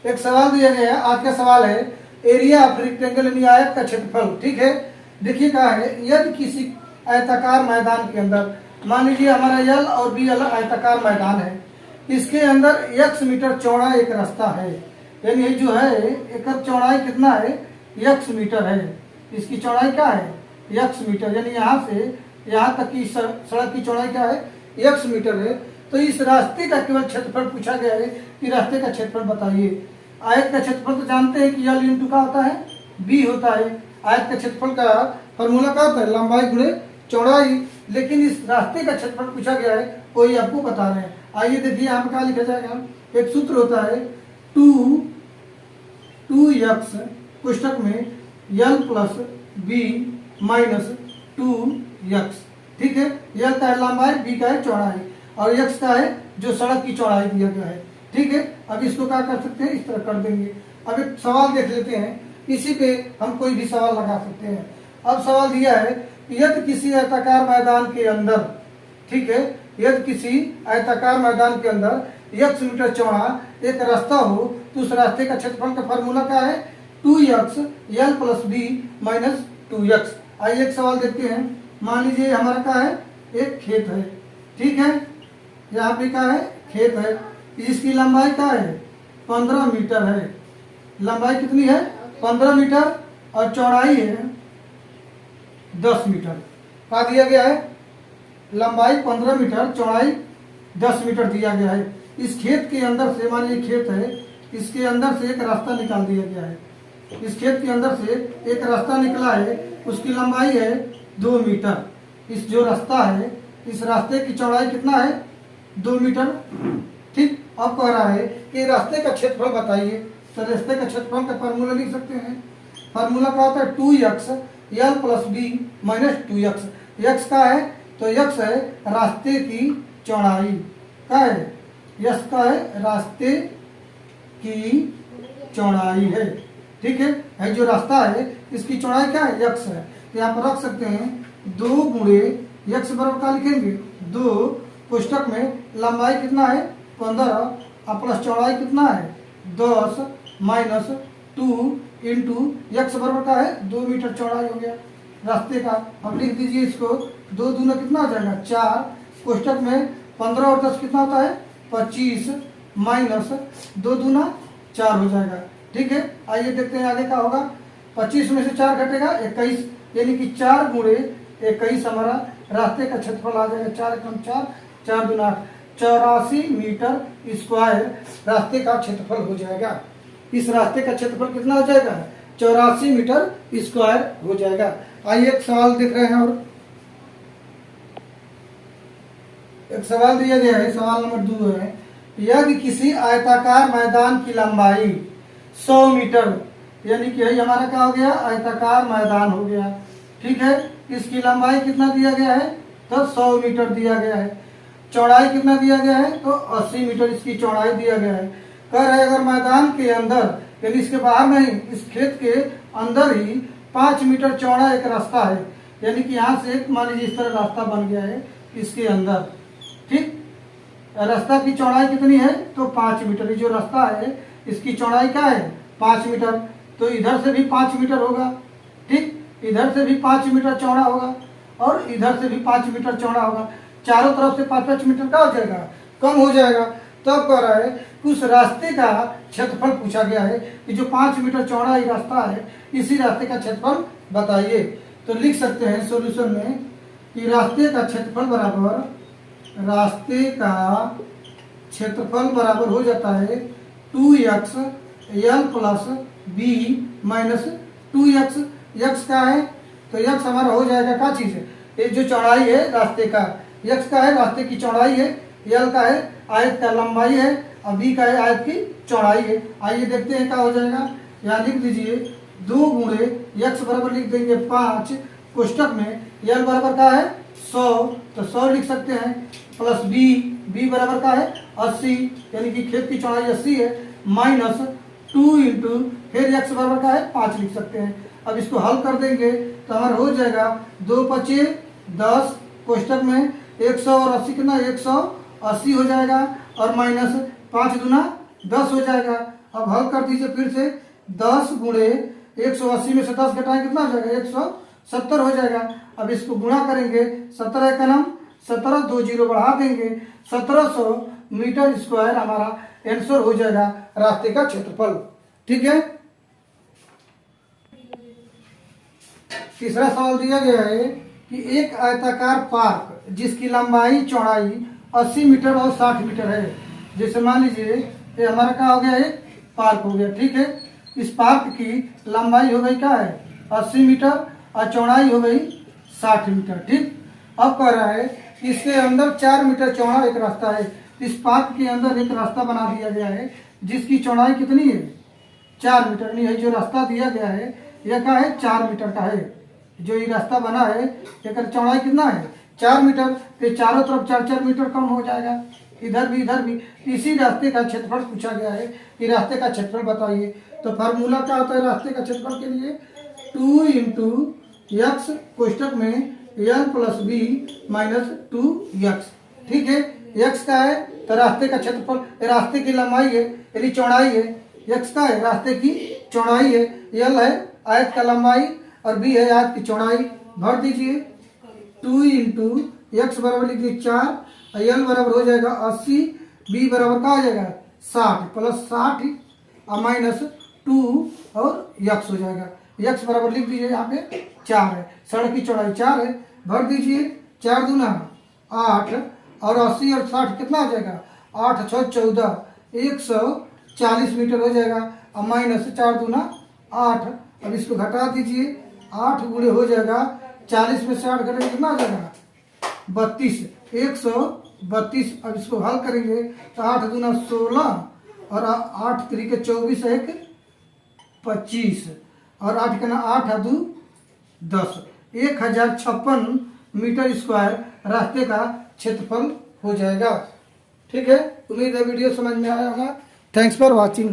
एक सवाल दिया गया है, आज का सवाल है एरिया ऑफ रेक्टेंगल यानी आयत का क्षेत्रफल। ठीक है, देखिए कहा है यदि किसी आयताकार मैदान के अंदर, मान लीजिए हमारा यल और बी अलग आयताकार मैदान है, इसके अंदर x मीटर चौड़ा एक रास्ता है, यानी ये जो है एक चौड़ाई कितना है, x मीटर है। इसकी चौड़ाई क्या है, x मीटर, यानी यहाँ से यहाँ तक की सड़क की चौड़ाई क्या है, x मीटर है। तो इस रास्ते का केवल क्षेत्रफल पूछा गया है कि रास्ते का क्षेत्रफल बताइए। आयत का क्षेत्रफल तो जानते हैं कि यल इंटू का होता है b होता है। आयत का क्षेत्रफल का फॉर्मूला क्या होता है, लंबाई गुणे चौड़ाई। लेकिन इस रास्ते का क्षेत्रफल पूछा गया है, कोई आपको बता रहे हैं। आइए देखिए यहाँ पे क्या लिखा जाएगा, एक सूत्र होता है 2x पुस्तक में यल प्लस बी माइनस 2x। ठीक है, यल का है लंबाई, बी का है चौड़ाई और x का है जो सड़क की चौड़ाई दिया गया है। ठीक है, अब इसको क्या कर सकते हैं, इस तरह कर देंगे। अब एक सवाल देख लेते हैं, इसी पे हम कोई भी सवाल लगा सकते हैं। अब सवाल दिया है यदि किसी आयताकार मैदान के अंदर, ठीक है, यदि किसी आयताकार मैदान के अंदर x मीटर चौड़ा एक रास्ता हो तो उस रास्ते का क्षेत्रफल का फॉर्मूला क्या है, 2x यल प्लस बी माइनस 2x। आइए एक सवाल देखते हैं। मान लीजिए हमारा क्या है, एक खेत है। ठीक है, यहाँ पे क्या है, खेत है, इसकी लंबाई क्या है, 15 मीटर है। लंबाई कितनी है, 15 मीटर और चौड़ाई है 10 मीटर। क्या दिया गया है, लंबाई 15 मीटर, चौड़ाई 10 मीटर दिया गया है। इस खेत के अंदर से, मान लीजिए खेत है, इसके अंदर से एक रास्ता निकाल दिया गया है। इस खेत के अंदर से एक रास्ता निकला है, उसकी लंबाई है 2 मीटर। इस जो रास्ता है, इस रास्ते की चौड़ाई कितना है, 2 मीटर। ठीक, अब कह रहा है कि रास्ते का क्षेत्रफल बताइए। तो रास्ते का क्षेत्रफल का फॉर्मूला लिख सकते हैं। फॉर्मूला क्या होता है, 2x यल plus b minus 2x। x का है तो x है रास्ते की चौड़ाई, क्या है, x का है रास्ते की चौड़ाई है। ठीक है, जो रास्ता है इसकी चौड़ाई क्या है, x है। तो यहाँ पर रख सकते हैं 2 गुणे x बराबर क्या लिखेंगे, 2 पुस्तक में लंबाई कितना है 15 और प्लस चौड़ाई कितना है 10 माइनस 2 इंटू x बराबर का है 2 मीटर चौड़ाई हो गया रास्ते का। अब लिख दीजिए इसको, 2 दूना कितना हो जाएगा 4, पुस्तक में 15 और 10 कितना होता है 25 माइनस 2 दूना 4 हो जाएगा। ठीक है, आइए देखते हैं आगे क्या होगा। 25 में से 4 घटेगा 21, यानी कि 4 गुणे 21 हमारा रास्ते का क्षेत्रफल आ जाएगा। 4 एकम 4, 4 दूना 84 मीटर स्क्वायर रास्ते का क्षेत्रफल हो जाएगा। इस रास्ते का क्षेत्रफल कितना हो जाएगा, 84 मीटर स्क्वायर हो जाएगा। आइए एक सवाल देख रहे हैं, और एक सवाल दिया गया है, सवाल नंबर 2 है, यदि किसी आयताकार मैदान की लंबाई 100 मीटर, यानी कि हमारा क्या हो गया, आयताकार मैदान हो गया। ठीक है, इसकी लंबाई कितना दिया गया है, तो 100 मीटर दिया गया है। चौड़ाई कितना दिया गया है, तो 80 मीटर इसकी चौड़ाई दिया गया है। कह रहे अगर मैदान के अंदर, यानी इसके बाहर नहीं, इस खेत के अंदर ही 5 मीटर चौड़ा एक रास्ता है, यानी कि यहाँ से एक मान लीजिए इस तरह रास्ता बन गया है इसके अंदर। ठीक, रास्ता की चौड़ाई कितनी है, तो 5 मीटर। ये जो रास्ता है इसकी चौड़ाई क्या है 5 मीटर, तो इधर से भी 5 मीटर होगा। ठीक, इधर से भी 5 मीटर चौड़ा होगा और इधर से भी 5 मीटर चौड़ा होगा। चारों तरफ से 5-5 मीटर का हो जाएगा, कम हो जाएगा। तब कह रहा है कि उस रास्ते का क्षेत्रफल पूछा गया है कि जो 5 मीटर चौड़ा ही रास्ता है, इसी रास्ते का क्षेत्रफल बताइए। तो लिख सकते हैं सॉल्यूशन में कि रास्ते का क्षेत्रफल बराबर, रास्ते का क्षेत्रफल बराबर हो जाता है 2x यल plus b minus 2x। x का है तो x हमारा हो जाएगा क्या चीज़ है, ये जो चौड़ाई है रास्ते का, x का है रास्ते की चौड़ाई है, यल का है आयत का लंबाई है और b का है आयत की चौड़ाई है। आइए देखते हैं क्या हो जाएगा। यहाँ लिख दीजिए 2 गुणे x बराबर लिख देंगे 5, पुस्तक में यल बराबर का है 100, तो 100 लिख सकते हैं, प्लस b बराबर का है 80, यानी कि खेत की चौड़ाई 80 है, माइनस 2 इंटू फिर x बराबर का है 5 लिख सकते हैं। अब इसको हल कर देंगे तो हमारा हो जाएगा 2 पचे 10, पुस्तक में 100 और 80 कितना 180 हो जाएगा, और माइनस 5 दूना 10 हो जाएगा। अब हल कर दीजिए फिर से। 10 गुणे 180 में से 10 घटाएं कितना हो जाएगा, 170 हो जाएगा। अब इसको गुणा करेंगे, 17 का नाम 17, 2 जीरो बढ़ा देंगे, 1700 मीटर स्क्वायर हमारा आंसर हो जाएगा रास्ते का क्षेत्रफल। ठीक है। तीसरा सवाल दिया गया है कि एक आयताकार पार्क जिसकी लंबाई चौड़ाई 80 मीटर और 60 मीटर है। जैसे मान लीजिए ये हमारा क्या हो गया, एक पार्क हो गया। ठीक है। इस पार्क की लंबाई हो गई क्या है, 80 मीटर और चौड़ाई हो गई 60 मीटर। ठीक। अब कह रहा है इसके अंदर 4 मीटर चौड़ा एक रास्ता है। इस पार्क के अंदर एक रास्ता बना दिया गया है जिसकी चौड़ाई कितनी है, 4 मीटर। नहीं है, जो रास्ता दिया गया है यह क्या है, 4 मीटर का है। जो ये रास्ता बना है एक चौड़ाई कितना है, 4 मीटर। तो चारों तरफ 4-4 मीटर कम हो जाएगा, इधर भी इधर भी। इसी रास्ते का क्षेत्रफल पूछा गया है कि रास्ते का क्षेत्रफल बताइए। तो फार्मूला क्या होता है रास्ते का क्षेत्रफल के लिए, 2 इंटू एक्स कोष्टक में l plus b minus 2x। ठीक है। x का है तो रास्ते का क्षेत्रफल, रास्ते की लंबाई है यानी चौड़ाई है। x का है रास्ते की चौड़ाई है, l है आयत का लंबाई और b है आयत की चौड़ाई। भर दीजिए। 2 इंटू एक्स बराबर लिख दीजिए 4, l बराबर हो जाएगा 80, b बराबर क्या हो जाएगा 60 प्लस 60 और माइनस 2 और x हो जाएगा। x बराबर लिख दीजिए यहाँ पे 4 है, सड़क की चौड़ाई 4 है। भर दीजिए। 4 दूना 8 और 80 और 60 कितना हो जाएगा, 8 6 14, 140 मीटर हो जाएगा और माइनस 4 दूना 8। अब इसको घटा दीजिए, 8 गुणे हो जाएगा 40 में से 8 घटेगा कितना हो जाएगा 32, 132। अब इसको हल करेंगे तो 8 दूना 16 और 8 तरीके 24, 1 25 और 8 का ना 8 दू 10, 1056 मीटर स्क्वायर रास्ते का क्षेत्रफल हो जाएगा। ठीक है। उम्मीद है वीडियो समझ में आया होगा। Thanks for watching.